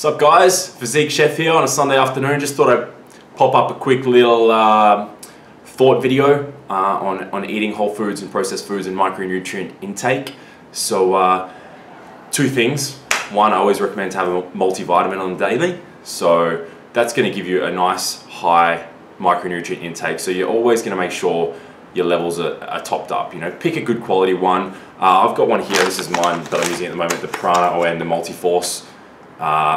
What's up guys, Physique Chef here on a Sunday afternoon. Just thought I'd pop up a quick little thought video on eating whole foods and processed foods and micronutrient intake. So two things. One, I always recommend to have a multivitamin on the daily. So that's going to give you a nice high micronutrient intake. So you're always going to make sure your levels are topped up. You know, pick a good quality one. I've got one here. This is mine that I'm using at the moment, the Prana ON, the Multi-Force.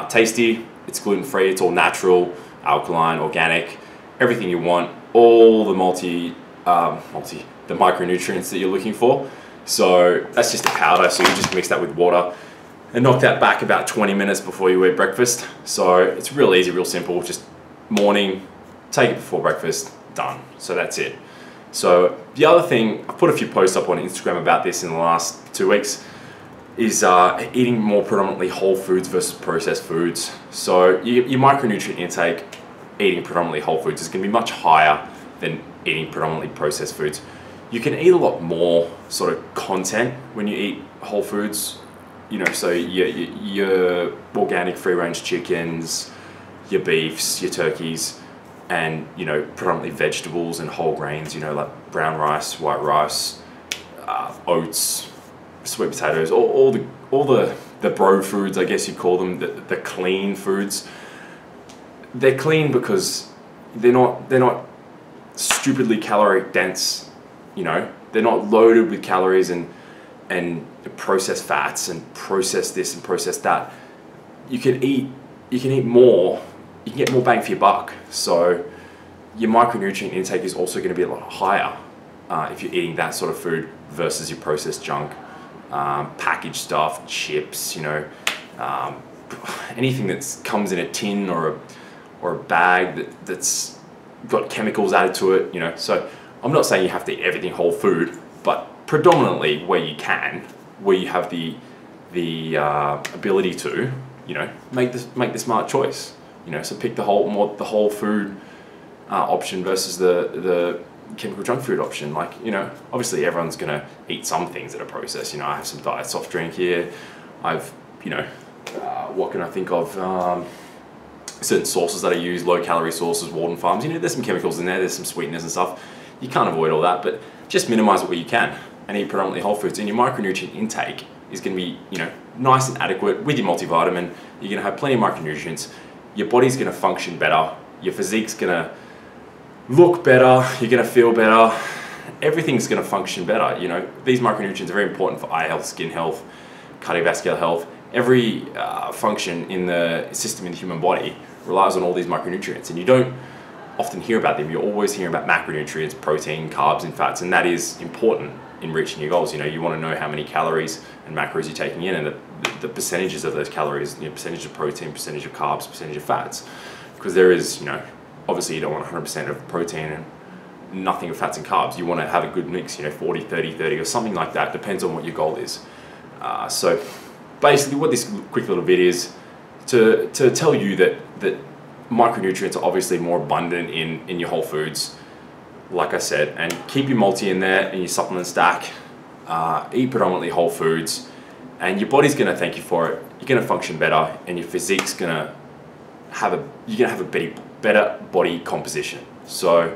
Tasty, it's gluten-free, it's all natural, alkaline, organic, everything you want, all the the micronutrients that you're looking for. So that's just a powder, so you just mix that with water and knock that back about 20 minutes before you eat breakfast. So it's real easy, real simple, just morning, take it before breakfast, done. So that's it. So the other thing, I put a few posts up on Instagram about this in the last 2 weeks, is eating more predominantly whole foods versus processed foods. So your micronutrient intake, eating predominantly whole foods, is going to be much higher than eating predominantly processed foods. You can eat a lot more sort of content when you eat whole foods. You know, so your organic free-range chickens, your beefs, your turkeys, and you know, predominantly vegetables and whole grains. You know, like brown rice, white rice, oats, sweet potatoes, all the bro foods, I guess you call them, the clean foods. They're clean because they're not stupidly caloric dense. You know, they're not loaded with calories and processed fats and processed this and processed that. You can eat more. You can get more bang for your buck. So your micronutrient intake is also going to be a lot higher if you're eating that sort of food versus your processed junk. Packaged stuff, chips, you know, anything that comes in a tin or a bag that's got chemicals added to it, you know. So I'm not saying you have to eat everything whole food, but predominantly where you can, where you have the ability to, you know, make the smart choice, you know. So pick the whole food option versus the chemical junk food option. Like, you know, obviously everyone's gonna eat some things that are processed. You know, I have some diet soft drink here. I've, you know, what can I think of? Certain sauces that I use, low calorie sauces, Walden Farms. You know, there's some chemicals in there. There's some sweeteners and stuff. You can't avoid all that, but just minimize it where you can and eat predominantly whole foods. And your micronutrient intake is gonna be, you know, nice and adequate with your multivitamin. You're gonna have plenty of micronutrients. Your body's gonna function better. Your physique's gonna look better, you're gonna feel better, everything's gonna function better. You know, these micronutrients are very important for eye health, skin health, cardiovascular health. Every function in the system in the human body relies on all these micronutrients, and you don't often hear about them. You're always hearing about macronutrients, protein, carbs, and fats, and that is important in reaching your goals. You know, you wanna know how many calories and macros you're taking in, and the percentages of those calories, you know, percentage of protein, percentage of carbs, percentage of fats, because there is, you know, obviously you don't want 100% of protein and nothing of fats and carbs. You want to have a good mix, you know, 40, 30, 30 or something like that. Depends on what your goal is. So basically what this quick little bit is to tell you that micronutrients are obviously more abundant in your whole foods, like I said, and keep your multi in there and your supplement stack. Eat predominantly whole foods, and your body's going to thank you for it. You're going to function better, and your physique's going to have a better body composition. So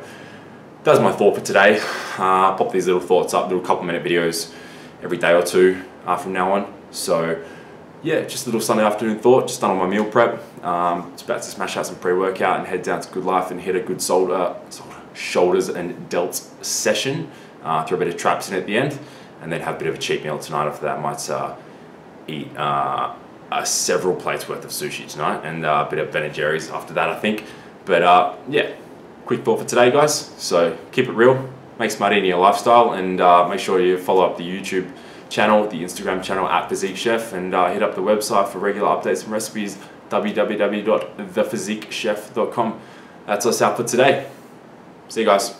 that was my thought for today. Pop these little thoughts up, little couple-minute videos every day or two from now on. So yeah, just a little Sunday afternoon thought, just done on my meal prep. Just about to smash out some pre-workout and head down to Good Life and hit a good shoulders and delts session. Throw a bit of traps in at the end, and then have a bit of a cheat meal tonight. After that, might eat several plates worth of sushi tonight, and a bit of Ben & Jerry's after that, I think. But yeah, quick thought for today, guys. So keep it real, make smart eating your lifestyle, and make sure you follow up the YouTube channel, the Instagram channel at Physique Chef, and hit up the website for regular updates and recipes, www.thephysiquechef.com. That's us out for today. See you guys.